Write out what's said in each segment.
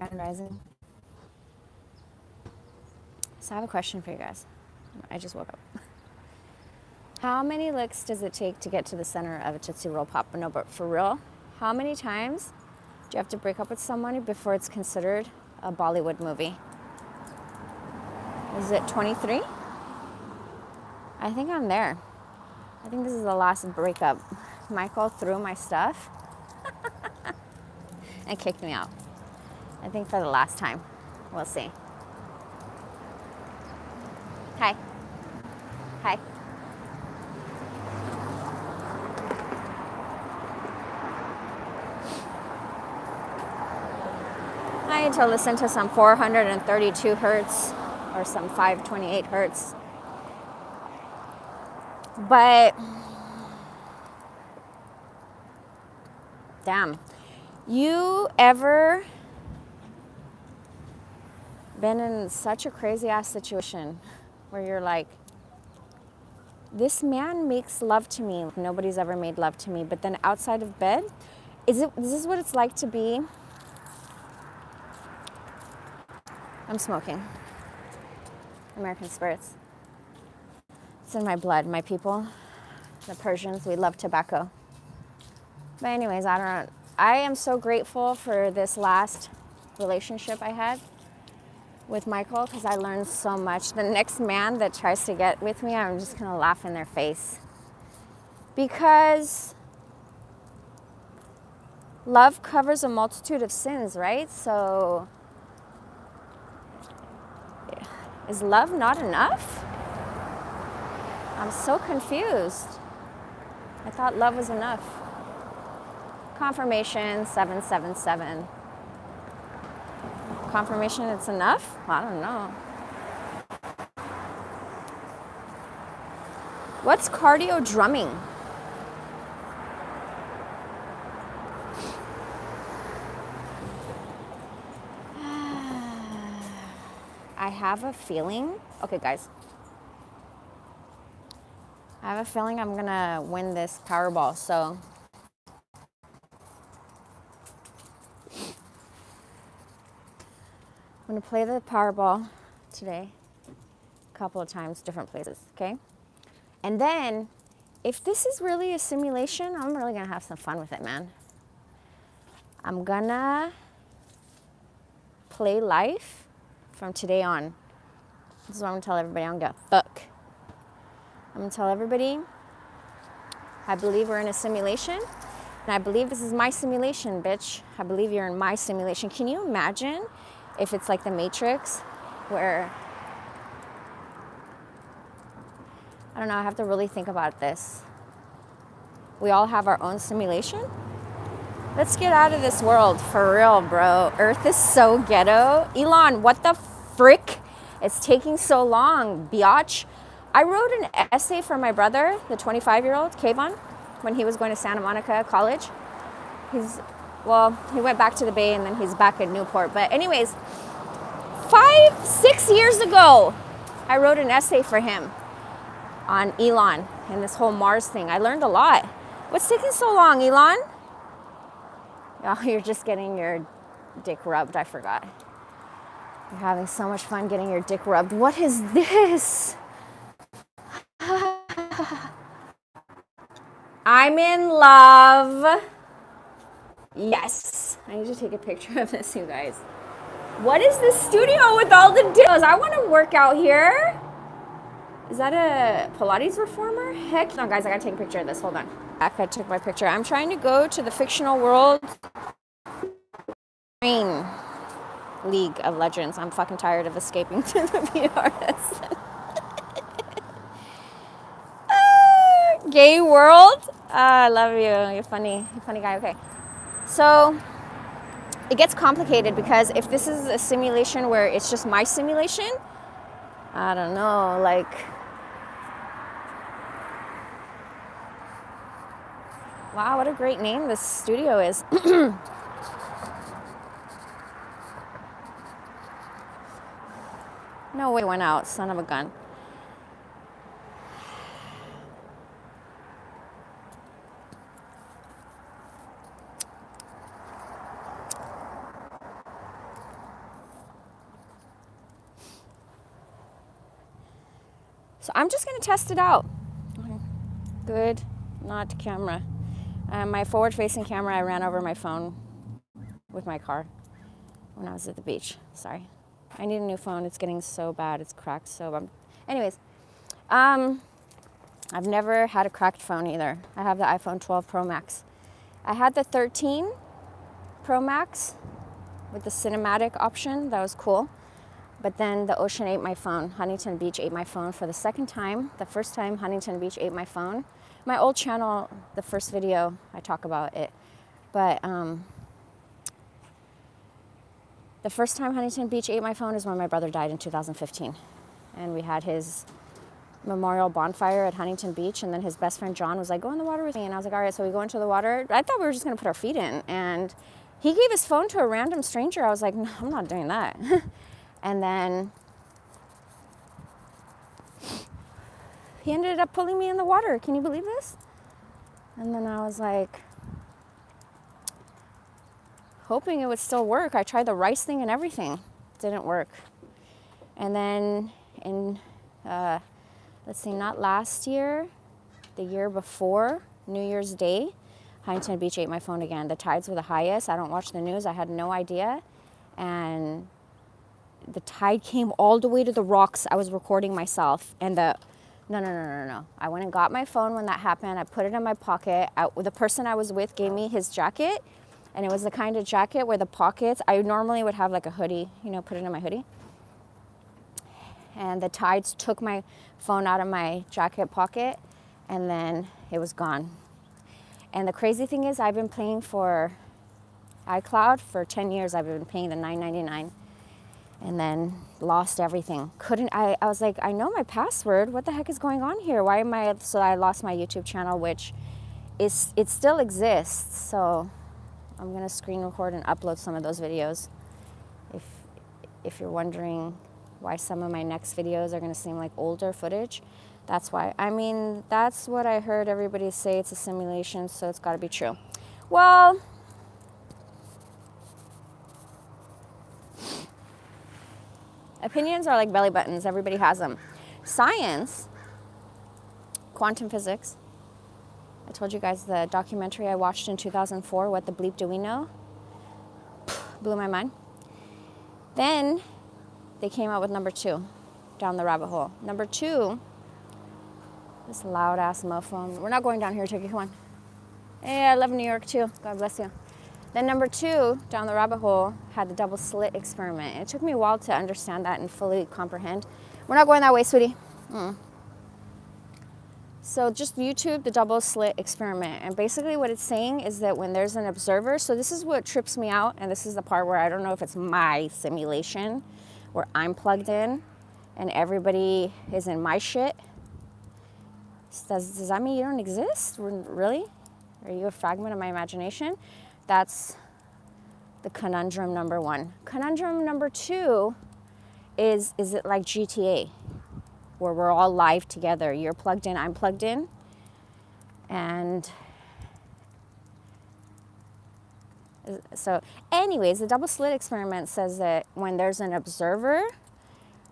Grand Rising. So I have a question for you guys. I just woke up. How many licks does it take to get to the center of a Tootsie Roll Pop? No, but for real, how many times do you have to break up with somebody before it's considered a Bollywood movie? Is it 23? I think I'm there. I think this is the last breakup. Michael threw my stuff and kicked me out. I think for the last time. We'll see. Hi. Hi. I had to listen to some 432 hertz or some 528 hertz. But, damn. You ever been in such a crazy ass situation where you're like, this man makes love to me. Nobody's ever made love to me. But then outside of bed, is this what it's like to be? I'm smoking. American Spirits. It's in my blood, my people. The Persians, we love tobacco. But anyways, I don't know. I am so grateful for this last relationship I had with Michael because I learned so much. The next man that tries to get with me, I'm just gonna laugh in their face. Because love covers a multitude of sins, right? So is love not enough? I'm so confused. I thought love was enough. Confirmation 777. Confirmation it's enough? I don't know. What's cardio drumming? I have a feeling. Okay, guys. I have a feeling I'm gonna win this Powerball, so I'm gonna play the Powerball today a couple of times, different places, okay? And then, if this is really a simulation, I'm really gonna have some fun with it, man. I'm gonna play life from today on. This is what I'm gonna tell everybody. I don't give a fuck. I'm gonna tell everybody I believe we're in a simulation, and I believe this is my simulation, bitch. I believe you're in my simulation. Can you imagine if it's like the Matrix, where, I don't know, I have to really think about this. We all have our own simulation? Let's get out of this world, for real, bro. Earth is so ghetto. Elon, what the frick? It's taking so long, biatch. I wrote an essay for my brother, the 25-year-old, Kayvon, when he was going to Santa Monica College. He went back to the Bay and then he's back in Newport. But anyways, 5-6 years ago, I wrote an essay for him on Elon and this whole Mars thing. I learned a lot. What's taking so long, Elon? Oh, you're just getting your dick rubbed. I forgot. You're having so much fun getting your dick rubbed. What is this? I'm in love. Yes. I need to take a picture of this, you guys. What is this studio with all the dildos? I want to work out here. Is that a Pilates reformer? Heck no, guys, I gotta take a picture of this. Hold on. I took my picture. I'm trying to go to the fictional world. League of Legends. I'm fucking tired of escaping to the VRS. Gay world? I love you. You're funny. You're a funny guy. Okay. So it gets complicated because if this is a simulation where it's just my simulation, I don't know, like, wow, what a great name this studio is. No way, it went out, son of a gun. So I'm just gonna test it out. Good, not camera. My forward-facing camera, I ran over my phone with my car when I was at the beach. Sorry. I need a new phone. It's getting so bad. It's cracked so bad. Anyways, I've never had a cracked phone either. I have the iPhone 12 Pro Max. I had the 13 Pro Max with the cinematic option. That was cool. But then the ocean ate my phone. Huntington Beach ate my phone for the second time. The first time Huntington Beach ate my phone. My old channel, the first video, I talk about it. But the first time Huntington Beach ate my phone is when my brother died in 2015. And we had his memorial bonfire at Huntington Beach, and then his best friend John was like, go in the water with me, and I was like, all right. So we go into the water. I thought we were just gonna put our feet in, and he gave his phone to a random stranger. I was like, no, I'm not doing that. And then he ended up pulling me in the water. Can you believe this? And then I was like, hoping it would still work. I tried the rice thing and everything. Didn't work. And then in let's see, not last year, the year before, New Year's Day, Huntington Beach ate my phone again. The tides were the highest. I don't watch the news. I had no idea. And the tide came all the way to the rocks. I was recording myself. And no. I went and got my phone when that happened. I put it in my pocket. The person I was with gave me his jacket. And it was the kind of jacket where the pockets, I normally would have like a hoodie, put it in my hoodie. And the tides took my phone out of my jacket pocket, and then it was gone. And the crazy thing is, I've been paying for iCloud for 10 years. I've been paying the $9.99, and then lost everything. I was like, I know my password. What the heck is going on here? So I lost my YouTube channel, which it still exists. So I'm gonna screen record and upload some of those videos. If you're wondering why some of my next videos are going to seem like older footage, that's why. I mean, that's what I heard everybody say. It's a simulation, so it's got to be true. Well, opinions are like belly buttons. Everybody has them. Science, quantum physics. I told you guys the documentary I watched in 2004, What the Bleep Do We Know? Blew my mind. Then they came out with number 2, Down the Rabbit Hole. Number 2, this loud ass mofo. We're not going down here, Turkey, come on. Hey, I love New York too. God bless you. Then number 2, Down the Rabbit Hole, had the double slit experiment. It took me a while to understand that and fully comprehend. We're not going that way, sweetie. So just YouTube the double slit experiment. And basically what it's saying is that when there's an observer, so this is what trips me out, and this is the part where I don't know if it's my simulation, where I'm plugged in and everybody is in my shit. Does that mean you don't exist? Really? Are you a fragment of my imagination? That's the conundrum number 1. Conundrum number 2 is it like GTA, where we're all live together? You're plugged in, I'm plugged in. And so anyways, the double slit experiment says that when there's an observer,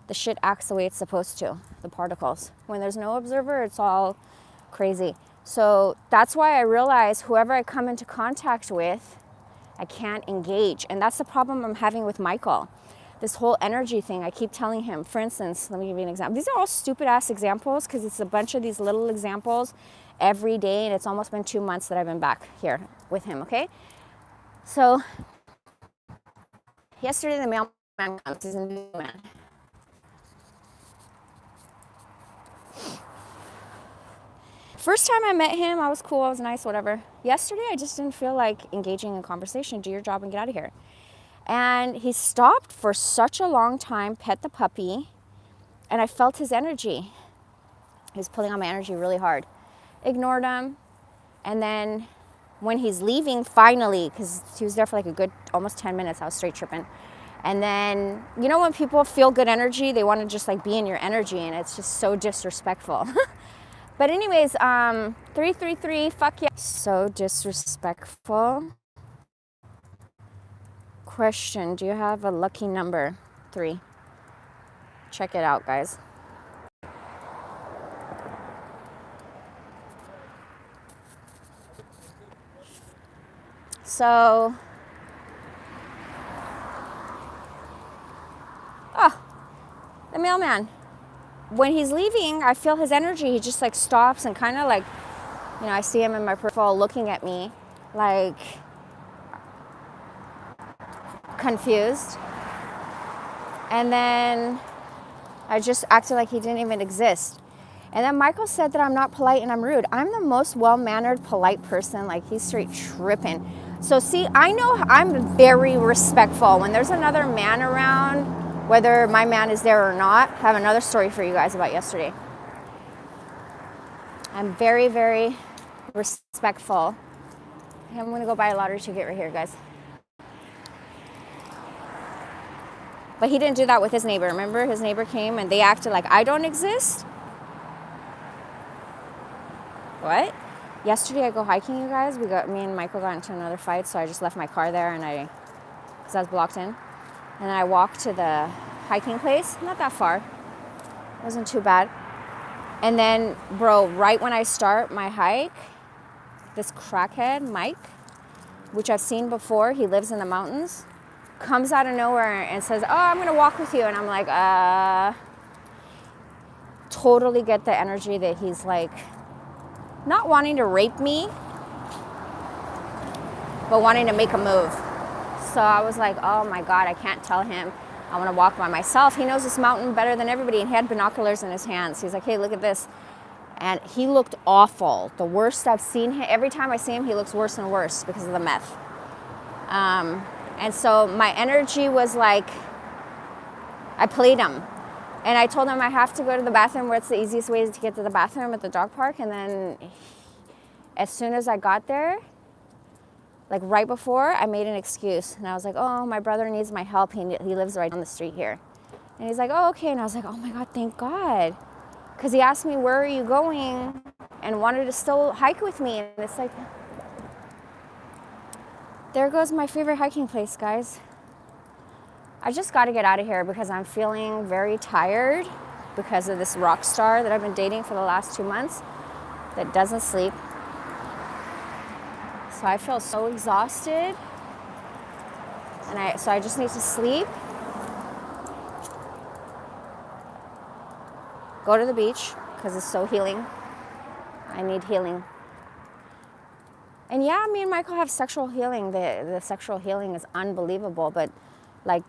the shit acts the way it's supposed to, the particles. When there's no observer, it's all crazy. So that's why I realize whoever I come into contact with, I can't engage. And that's the problem I'm having with Michael. This whole energy thing, I keep telling him, for instance, let me give you an example. These are all stupid ass examples because it's a bunch of these little examples every day, and it's almost been 2 months that I've been back here with him, okay? So yesterday the mailman comes, he's a new man. First time I met him, I was cool, I was nice, whatever. Yesterday, I just didn't feel like engaging in conversation. Do your job and get out of here. And he stopped for such a long time, pet the puppy, and I felt his energy. He was pulling on my energy really hard. Ignored him, and then when he's leaving, finally, because he was there for like a good almost 10 minutes, I was straight tripping. And then, you know when people feel good energy, they want to just like be in your energy, and it's just so disrespectful. But anyways, 333, fuck yeah. So disrespectful. Question, do you have a lucky number? 3. Check it out, guys. So, oh, the mailman. When he's leaving, I feel his energy. He just like stops and kind of like, you know, I see him in my peripheral looking at me like confused. And then I just acted like he didn't even exist. And then Michael said that I'm not polite and I'm rude. I'm the most well-mannered, polite person. Like, he's straight tripping. So see, I know I'm very respectful. When there's another man around, whether my man is there or not, I have another story for you guys about yesterday. I'm very, very respectful. I'm gonna go buy a lottery ticket right here, guys. But he didn't do that with his neighbor. Remember, his neighbor came and they acted like I don't exist? What? Yesterday I go hiking, you guys. Me and Michael got into another fight, so I just left my car there because I was blocked in. And then I walked to the hiking place, not that far. It wasn't too bad. And then, bro, right when I start my hike, this crackhead, Mike, which I've seen before, he lives in the mountains, comes out of nowhere and says, oh, I'm gonna walk with you. And I'm like, totally get the energy that he's like, not wanting to rape me, but wanting to make a move. So I was like, oh my God, I can't tell him I want to walk by myself. He knows this mountain better than everybody, and he had binoculars in his hands. He's like, hey, look at this. And he looked awful. The worst I've seen him. Every time I see him, he looks worse and worse because of the meth. And so my energy was like, I played him. And I told him I have to go to the bathroom. What's the easiest way to get to the bathroom at the dog park? And then as soon as I got there, like right before, I made an excuse. And I was like, oh, my brother needs my help. He lives right down the street here. And he's like, oh, okay. And I was like, oh my God, thank God. Because he asked me, where are you going? And wanted to still hike with me. And it's like, there goes my favorite hiking place, guys. I just got to get out of here because I'm feeling very tired because of this rock star that I've been dating for the last 2 months that doesn't sleep. So I feel so exhausted. So I just need to sleep. Go to the beach because it's so healing. I need healing. And yeah, me and Michael have sexual healing. The sexual healing is unbelievable, but like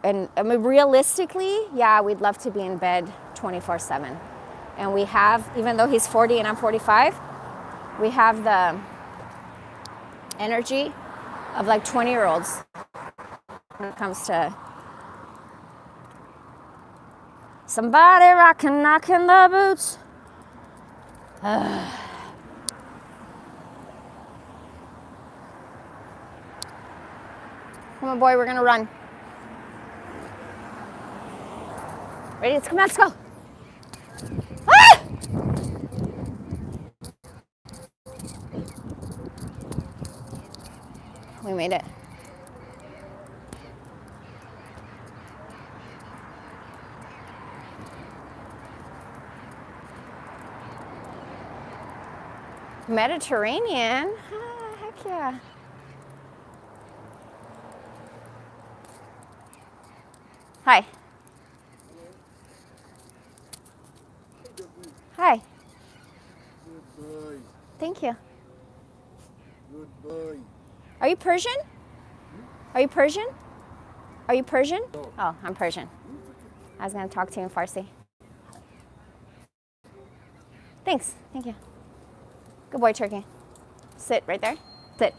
and I mean, realistically, yeah, we'd love to be in bed 24/7. And we have, even though he's 40 and I'm 45, we have the energy of like 20-year-olds when it comes to somebody rockin', knocking the boots. Come on, boy, we're gonna run. Ready? Let's come on, let's go. Ah! We made it. Mediterranean? Ah, heck yeah. Hi. Hi. Good boy. Thank you. Good boy. Are you Persian? Are you Persian? Are you Persian? No. Oh, I'm Persian. I was going to talk to you in Farsi. Thanks. Thank you. Good boy, Turkey. Sit right there. Sit.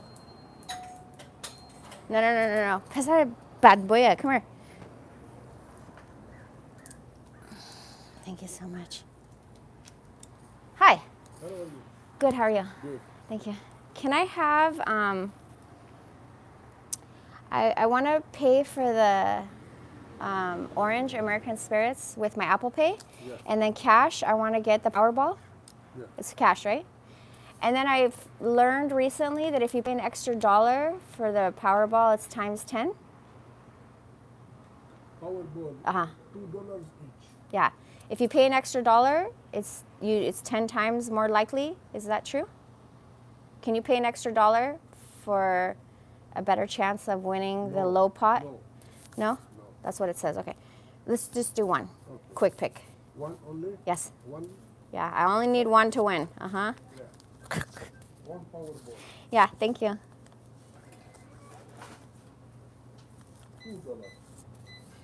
No. Pesa bad boy. Come here. Thank you so much. Hi. How are you? Good. How are you? Good. Thank you. Can I have, I want to pay for the Orange American Spirits with my Apple Pay. Yeah. And then cash, I want to get the Powerball. Yeah. It's cash, right? And then I've learned recently that if you pay an extra $1 for the Powerball, it's times 10. Powerball. Uh-huh. $2 each. Yeah. If you pay an extra $1, it's 10 times more likely. Is that true? Can you pay an extra $1 for a better chance of winning the low pot? No. No? No. That's what it says. Okay. Let's just do one. Okay. Quick pick. One only? Yes. One? Yeah, I only need one to win. Uh-huh. Yeah. One Powerball. Yeah, thank you. $2.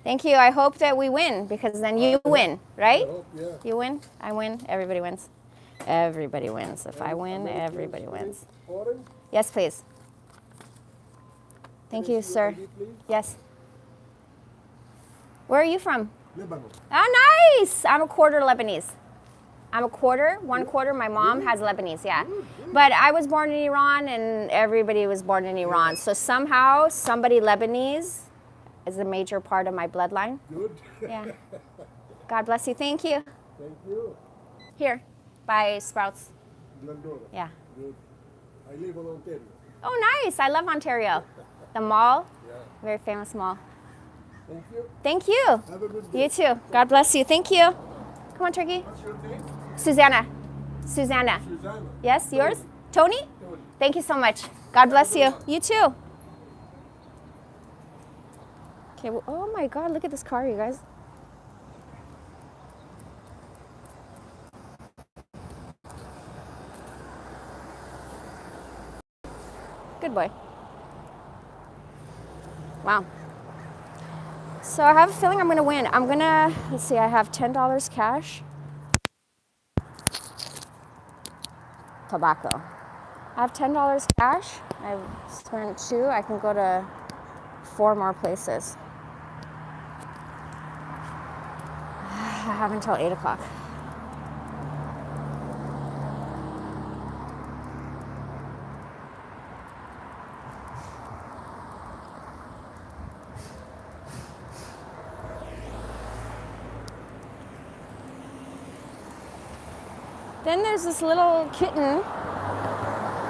Thank you. I hope that we win because then you win, right? I hope, yeah. You win, I win, everybody wins. Everybody wins. If I win, American everybody Express, wins. Orange? Yes, please. Thank Can I you, see sir. ID, please? Yes. Where are you from? Lebanon. Oh, nice. I'm a quarter Lebanese. I'm a quarter, 1/4. My mom has Lebanese, yeah. But I was born in Iran and everybody was born in Iran. So somehow somebody Lebanese is a major part of my bloodline. Good. Yeah. God bless you. Thank you. Thank you. Here, by Sprouts. Glendora. Yeah. Good. I live in Ontario. Oh, nice. I love Ontario. The mall, Yeah. very famous mall. Thank you. Thank you. Have a good day. You too. God bless you. Thank you. Come on, Turkey. What's your name? Susanna. Susanna. Susanna. Yes, yours? Tony? Tony. Thank you so much. God bless you. You too. Okay, well, oh my God, look at this car, you guys. Good boy. Wow. So I have a feeling I'm gonna win. I'm gonna, let's see, I have $10 cash. Tobacco. I have $10 cash. I've spent 2. I can go to 4 more places. I have until 8 o'clock. Then there's this little kitten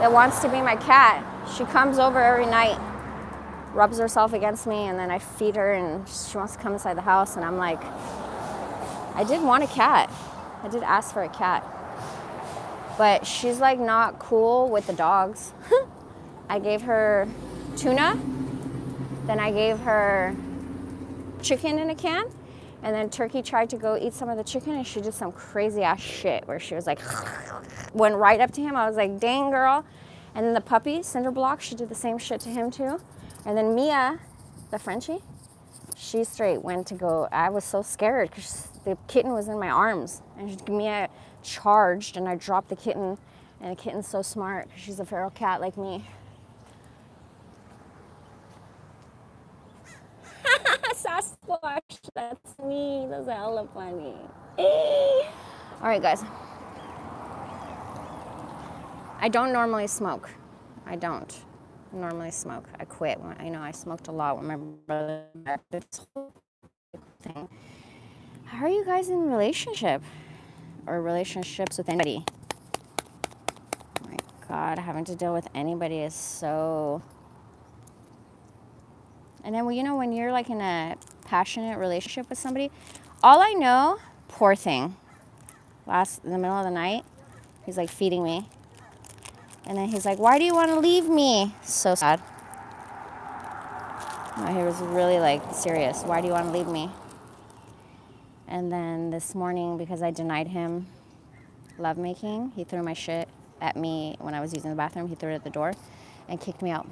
that wants to be my cat. She comes over every night, rubs herself against me, and then I feed her and she wants to come inside the house, and I'm like, I did want a cat. I did ask for a cat. But she's like not cool with the dogs. I gave her tuna, then I gave her chicken in a can, and then Turkey tried to go eat some of the chicken and she did some crazy ass shit where she was like, went right up to him. I was like, dang girl. And then the puppy, Cinderblock, she did the same shit to him too. And then Mia, the Frenchie, she straight went to go. I was so scared because the kitten was in my arms. And Mia charged and I dropped the kitten. And the kitten's so smart because she's a feral cat like me. Sasquatch, that's me. That's hella funny. All right, guys. I don't normally smoke. I don't normally smoke. I quit. I know I smoked a lot when my brother did this whole thing. How are you guys in a relationship or relationships with anybody? Oh my God, having to deal with anybody is so. And then, well, you know, when you're like in a passionate relationship with somebody, all I know, poor thing, in the middle of the night, he's like feeding me. And then he's like, why do you want to leave me? So sad. No, he was really like serious. Why do you want to leave me? And then this morning, because I denied him lovemaking, he threw my shit at me when I was using the bathroom. He threw it at the door and kicked me out.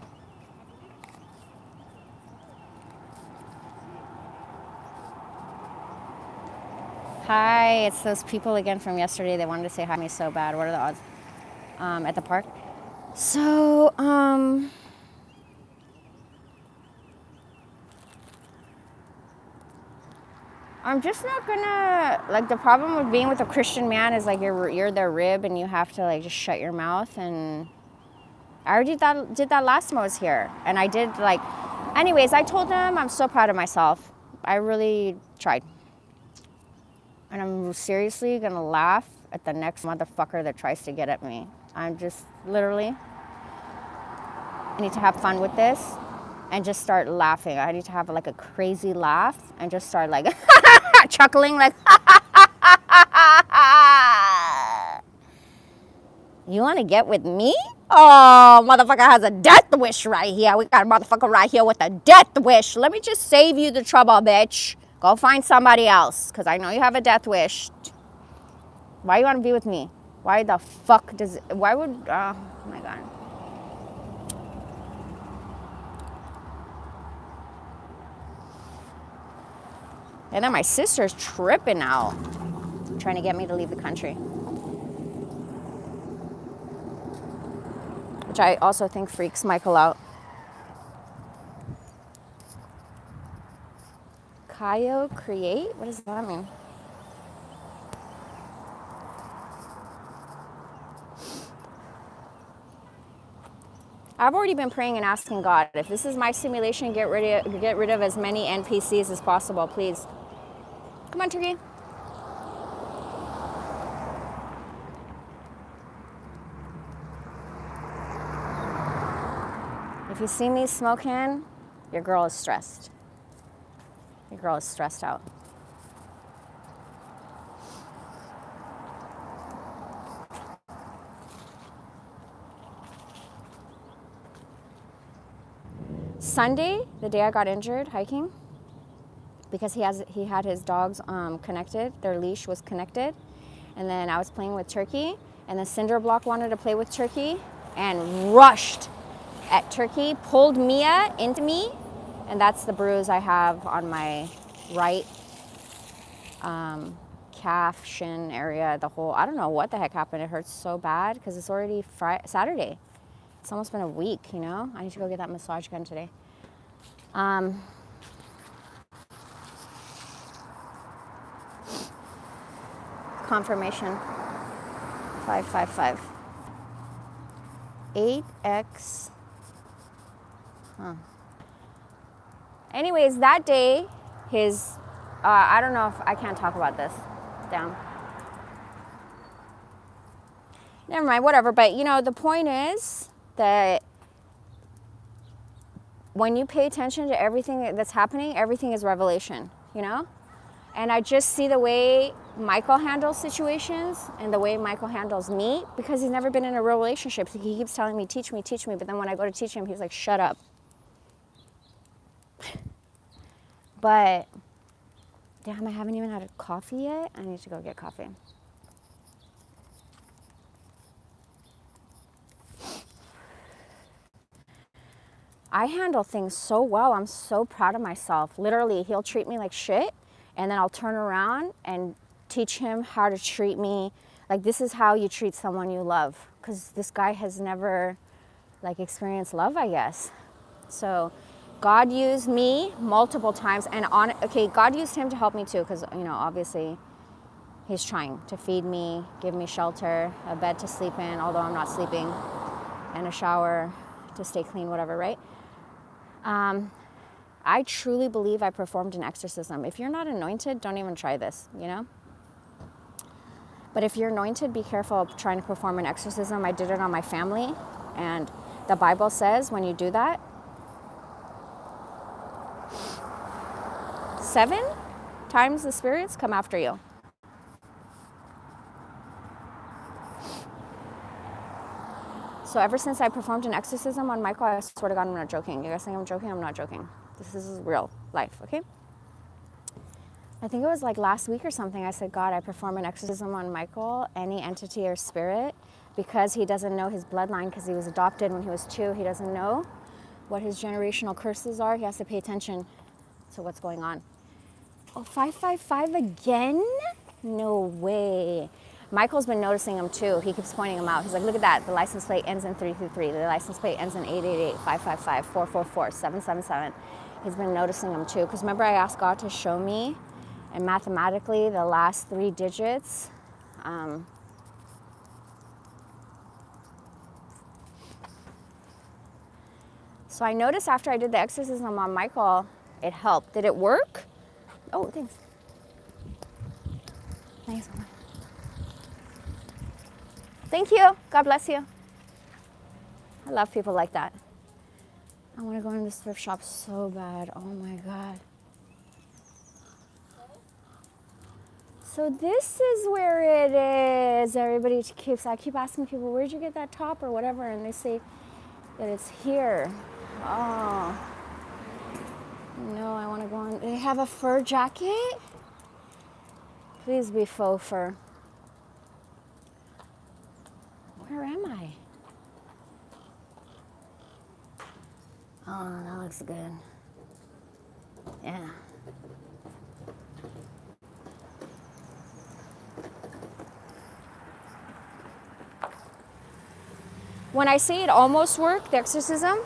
Hi, it's those people again from yesterday. They wanted to say hi to me so bad. What are the odds? At the park. So, I'm just not gonna, like, the problem with being with a Christian man is like you're their rib and you have to like just shut your mouth. And I already did that last time I was here. And I did like, anyways, I told them I'm so proud of myself. I really tried. And I'm seriously gonna laugh at the next motherfucker that tries to get at me. I'm just literally, I need to have fun with this and just start laughing. I need to have like a crazy laugh and just start like chuckling like, you wanna get with me? Oh, motherfucker has a death wish right here. We got a motherfucker right here with a death wish. Let me just save you the trouble, bitch. Go find somebody else, because I know you have a death wish. Why you want to be with me? Why the fuck does... Why would... Oh, my God. And then my sister's tripping out, trying to get me to leave the country. Which I also think freaks Michael out. Kayo create? What does that mean? I've already been praying and asking God, if this is my simulation, get rid of as many NPCs as possible, please. Come on, Turkey. If you see me smoking, your girl is stressed. Your girl is stressed out. Sunday, the day I got injured hiking, because he had his dogs connected, their leash was connected, and then I was playing with Turkey, and the cinder block wanted to play with Turkey and rushed at Turkey, pulled Mia into me, and that's the bruise I have on my right calf, shin area, the whole, I don't know what the heck happened. It hurts so bad because it's already Saturday. It's almost been a week, you know? I need to go get that massage gun today. Confirmation. 555. 8x. Huh. Anyways, that day, his, I don't know if I can't talk about this. Damn. Never mind, whatever. But, you know, the point is that when you pay attention to everything that's happening, everything is revelation, you know? And I just see the way Michael handles situations and the way Michael handles me, because he's never been in a real relationship. He keeps telling me, teach me, teach me. But then when I go to teach him, he's like, shut up. But, damn, I haven't even had a coffee yet. I need to go get coffee. I handle things so well. I'm so proud of myself. Literally, he'll treat me like shit, and then I'll turn around and teach him how to treat me. Like, this is how you treat someone you love. Because this guy has never, like, experienced love, I guess. So God used me multiple times, and God used him to help me too, because, you know, obviously he's trying to feed me, give me shelter, a bed to sleep in, although I'm not sleeping, and a shower to stay clean, whatever, right? I truly believe I performed an exorcism. If you're not anointed, don't even try this, you know? But if you're anointed, be careful of trying to perform an exorcism. I did it on my family, and the Bible says when you do that, 7 times the spirits come after you. So ever since I performed an exorcism on Michael, I swear to God, I'm not joking. You guys think I'm joking? I'm not joking. This is real life, okay? I think it was like last week or something, I said, God, I perform an exorcism on Michael, any entity or spirit, because he doesn't know his bloodline, because he was adopted when he was 2. He doesn't know what his generational curses are. He has to pay attention to what's going on. Oh, 555 again? No way. Michael's been noticing them too. He keeps pointing them out. He's like, look at that. The license plate ends in 333. The license plate ends in 888, 555, 444, 777. He's been noticing them too. Because remember, I asked God to show me, and mathematically, the last 3 digits. So I noticed after I did the exorcism on Michael, it helped. Did it work? Oh, thanks. Thanks, Mama. Thank you. God bless you. I love people like that. I want to go in this thrift shop so bad. Oh my God. So this is where it is. I keep asking people, where'd you get that top or whatever? And they say that it's here. Oh. No, I want to go on. They have a fur jacket? Please be faux fur. Where am I? Oh, that looks good. Yeah. When I say it almost worked, the exorcism,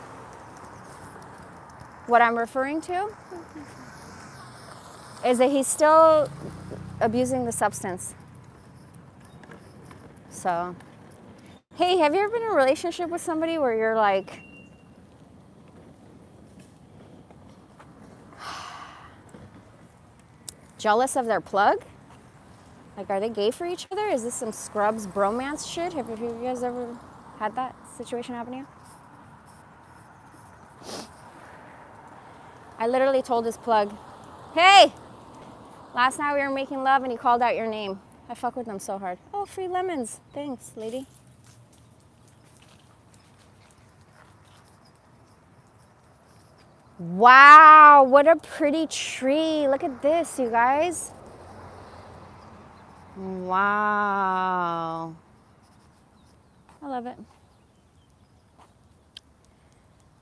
what I'm referring to is that he's still abusing the substance. So, hey, have you ever been in a relationship with somebody where you're like, jealous of their plug? Like, are they gay for each other? Is this some Scrubs bromance shit? Have you guys ever had that situation happen to you? I literally told this plug, hey, last night we were making love and he called out your name. I fuck with them so hard. Oh, free lemons. Thanks, lady. Wow, what a pretty tree. Look at this, you guys. Wow. I love it.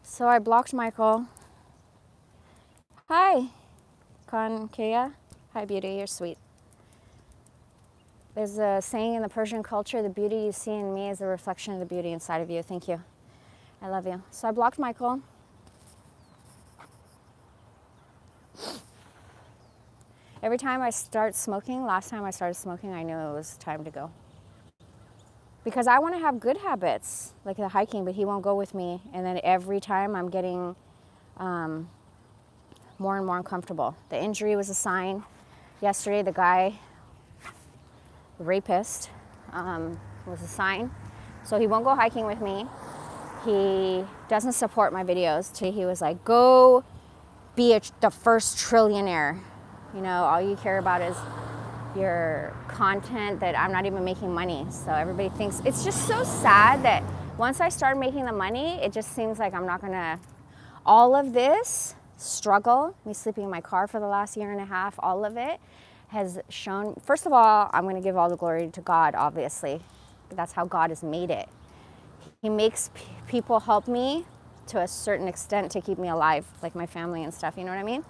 So I blocked Michael. Hi, Kankea. Hi, beauty, you're sweet. There's a saying in the Persian culture, the beauty you see in me is a reflection of the beauty inside of you. Thank you. I love you. So I blocked Michael. Every time I start smoking, last time I started smoking, I knew it was time to go. Because I want to have good habits, like the hiking, but he won't go with me. And then every time I'm getting more and more uncomfortable. The injury was a sign. Yesterday, the guy, the rapist, was a sign. So he won't go hiking with me. He doesn't support my videos. He was like, go be the first trillionaire. You know, all you care about is your content that I'm not even making money. So everybody thinks, it's just so sad that once I start making the money, it just seems like I'm not gonna, all of this struggle, me sleeping in my car for the last year and a half, all of it has shown, first of all, I'm gonna give all the glory to God, obviously. That's how God has made it. He makes people help me to a certain extent to keep me alive, like my family and stuff, you know what I mean?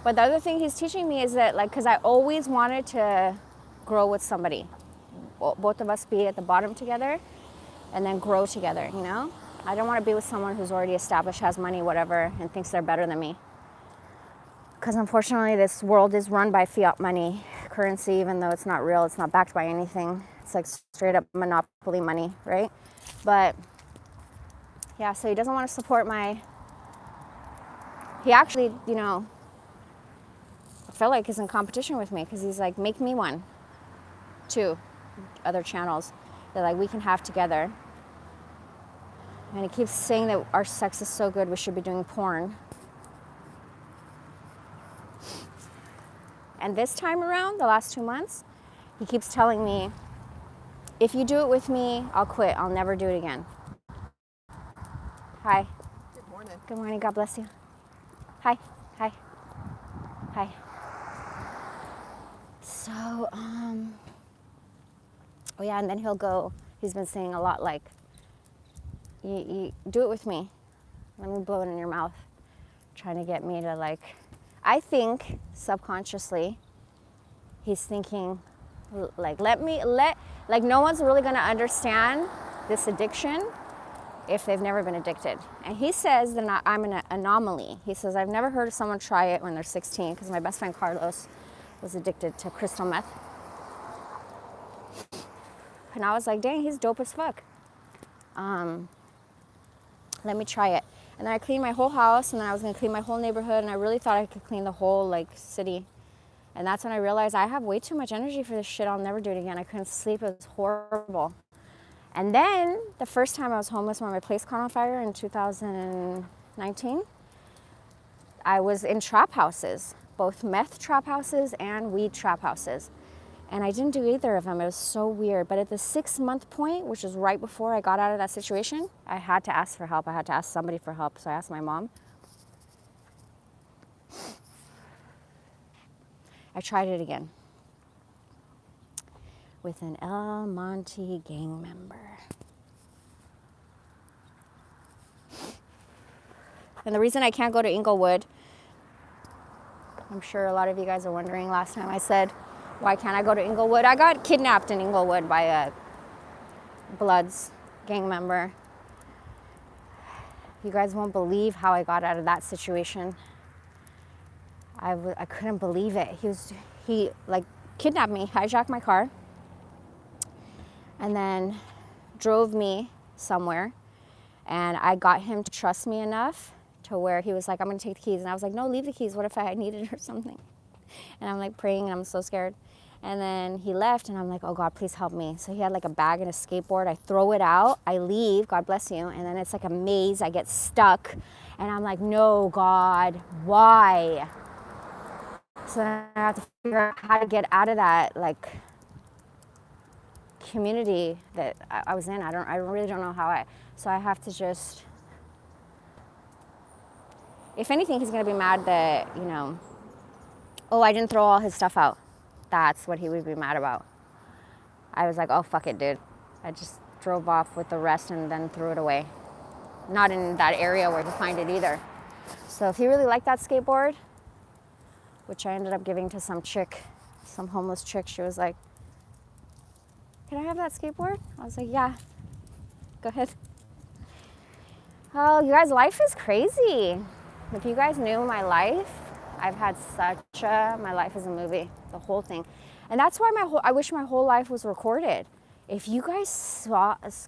But the other thing he's teaching me is that, like, because I always wanted to grow with somebody. Both of us be at the bottom together and then grow together, you know? I don't want to be with someone who's already established, has money, whatever, and thinks they're better than me. Because unfortunately, this world is run by fiat money currency, even though it's not real, it's not backed by anything. It's like straight up monopoly money, right? But yeah, so he doesn't want to support he actually, you know, I feel like he's in competition with me because he's like, make me one, 2 other channels that like we can have together. And he keeps saying that our sex is so good, we should be doing porn. And this time around, the last 2 months, he keeps telling me, if you do it with me, I'll quit. I'll never do it again. Hi. Good morning. Good morning. God bless you. Hi. Hi. Hi. So, oh yeah, and then he'll go, he's been saying a lot like, you do it with me. Let me blow it in your mouth. Trying to get me to like, I think subconsciously he's thinking like, like no one's really gonna understand this addiction if they've never been addicted. And he says that I'm an anomaly. He says, I've never heard of someone try it when they're 16, because my best friend Carlos was addicted to crystal meth. And I was like, dang, he's dope as fuck. Let me try it. And then I cleaned my whole house, and then I was gonna clean my whole neighborhood, and I really thought I could clean the whole like city. And that's when I realized I have way too much energy for this shit. I'll never do it again. I couldn't sleep. It was horrible. And then the first time I was homeless when my place caught on fire in 2019, I was in trap houses, both meth trap houses and weed trap houses. And I didn't do either of them. It was so weird. But at the 6-month point, which is right before I got out of that situation, I had to ask for help. I had to ask somebody for help. So I asked my mom. I tried it again with an El Monte gang member. And the reason I can't go to Inglewood, I'm sure a lot of you guys are wondering last time I said, why can't I go to Inglewood? I got kidnapped in Inglewood by a Bloods gang member. You guys won't believe how I got out of that situation. I couldn't believe it. He like kidnapped me, hijacked my car, and then drove me somewhere. And I got him to trust me enough to where he was like, I'm gonna take the keys. And I was like, no, leave the keys. What if I need it or something? And I'm like praying and I'm so scared. And then he left and I'm like, oh God, please help me. So he had like a bag and a skateboard. I throw it out, I leave, God bless you. And then it's like a maze, I get stuck. And I'm like, no, God, why? So then I have to figure out how to get out of that like community that I was in. I really don't know how so I have to just, if anything, he's gonna be mad that, you know, oh, I didn't throw all his stuff out. That's what he would be mad about. I was like, oh, fuck it, dude. I just drove off with the rest and then threw it away. Not in that area where to find it either. So if he really liked that skateboard, which I ended up giving to some chick, some homeless chick, she was like, can I have that skateboard? I was like, yeah, go ahead. Oh, you guys, life is crazy. If you guys knew my life, I've had my life is a movie, the whole thing. And that's why I wish my whole life was recorded. If you guys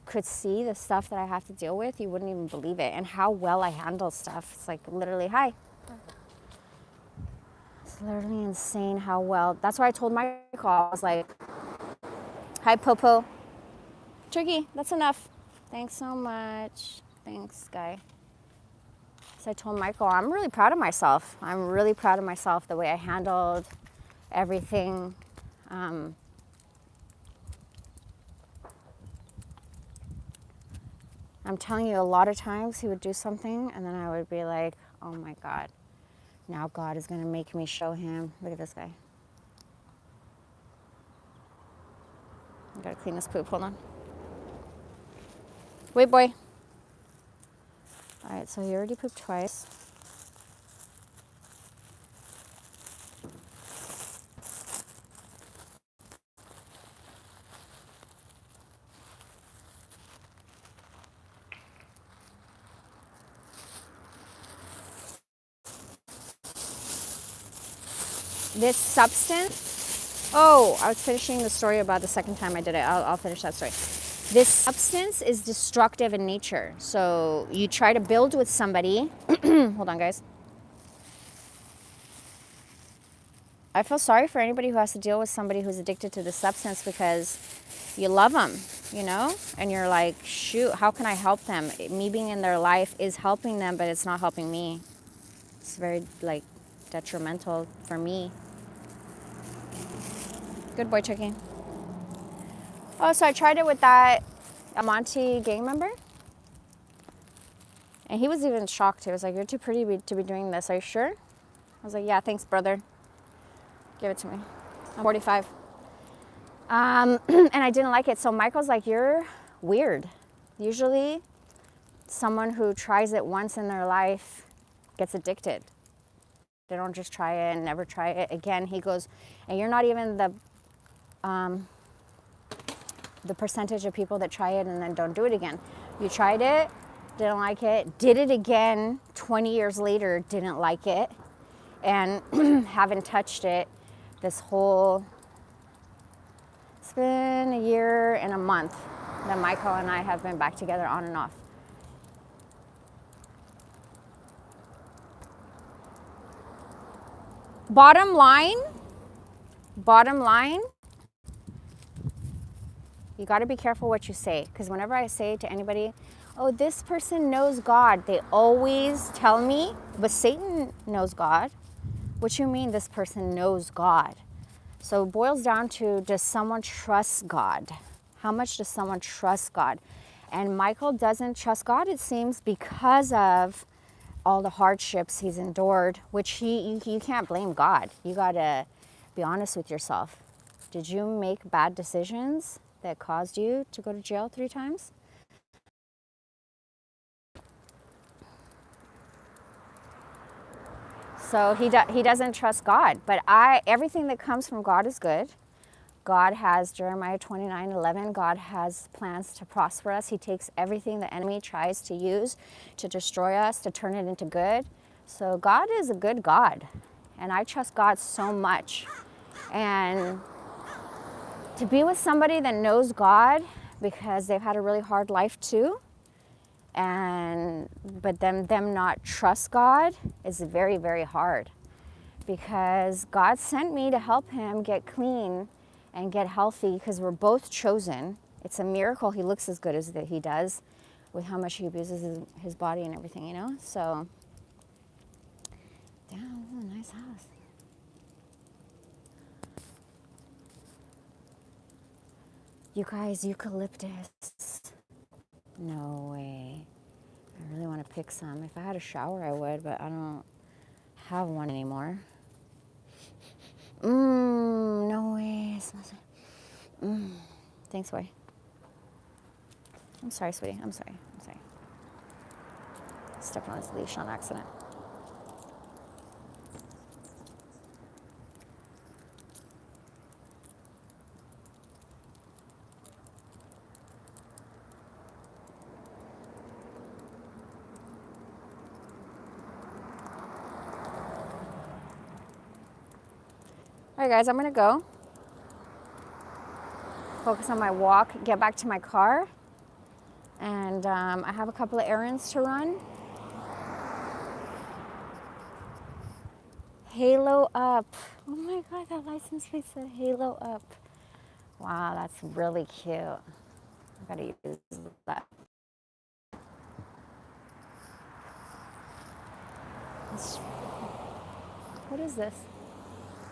could see the stuff that I have to deal with, you wouldn't even believe it. And how well I handle stuff. It's like literally, hi. It's literally insane how well. That's why I told Michael, I was like, hi, Popo. Turkey, that's enough. Thanks so much. Thanks, guy. So I told Michael, I'm really proud of myself. I'm really proud of myself, the way I handled everything. I'm telling you, a lot of times he would do something and then I would be like, oh my God, now God is gonna make me show him. Look at this guy. I gotta clean this poop, hold on. Wait, boy. All right, so he already pooped twice. This substance, oh, I was finishing the story about the second time I did it. I'll finish that story. This substance is destructive in nature. So you try to build with somebody. Hold on, guys. I feel sorry for anybody who has to deal with somebody who's addicted to the substance because you love them, you know? And you're like, shoot, how can I help them? Me being in their life is helping them, but it's not helping me. It's very, like, detrimental for me. Good boy, Chucky. Oh, so I tried it with that El Monte gang member. And he was even shocked. He was like, you're too pretty to be doing this. Are you sure? I was like, yeah, thanks, brother. Give it to me. I'm 45. And I didn't like it. So Michael's like, you're weird. Usually someone who tries it once in their life gets addicted. They don't just try it and never try it again. He goes, and you're not even the percentage of people that try it and then don't do it again. You tried it, didn't like it, did it again 20 years later, didn't like it, and haven't touched it this whole, it's been a year and a month that Michael and I have been back together on and off. Bottom line, You got to be careful what you say, because whenever I say to anybody, oh, this person knows God, they always tell me, but Satan knows God. What you mean this person knows God? So it boils down to, does someone trust God? How much does someone trust God? And Michael doesn't trust God, it seems, because of all the hardships he's endured, which you can't blame God. You got to be honest with yourself. Did you make bad decisions that caused you to go to jail 3 times? So he doesn't trust God. But everything that comes from God is good. God has, Jeremiah 29:11, God has plans to prosper us. He takes everything the enemy tries to use to destroy us, to turn it into good. So God is a good God. And I trust God so much. And to be with somebody that knows God, because they've had a really hard life too, but them not trust God is very, very hard, because God sent me to help him get clean and get healthy, because we're both chosen. It's a miracle he looks as good as that he does, with how much he abuses his body and everything, you know? So, damn, this is a nice house. You guys, eucalyptus. No way. I really want to pick some. If I had a shower, I would, but I don't have one anymore. No way. It smells like... Thanks, boy. I'm sorry, sweetie. I'm sorry. Stepped on his leash on accident. All right, guys, I'm gonna go. Focus on my walk, get back to my car. And I have a couple of errands to run. Halo Up. Oh my God, that license plate said Halo Up. Wow, that's really cute. I gotta use that. What is this?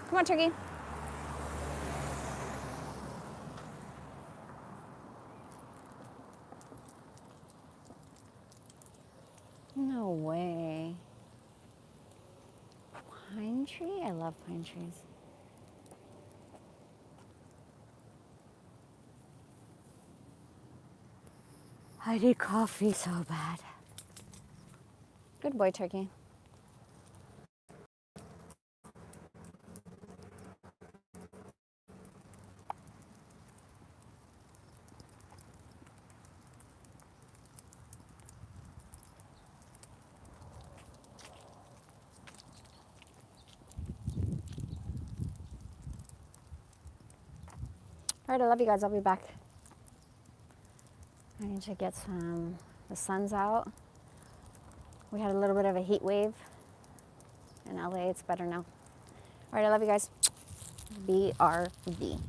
Come on, turkey. No way. Pine tree? I love pine trees. I need coffee so bad. Good boy, turkey. All right, I love you guys. I'll be back. I need to get the sun's out. We had a little bit of a heat wave in LA. It's better now. All right, I love you guys. BRV.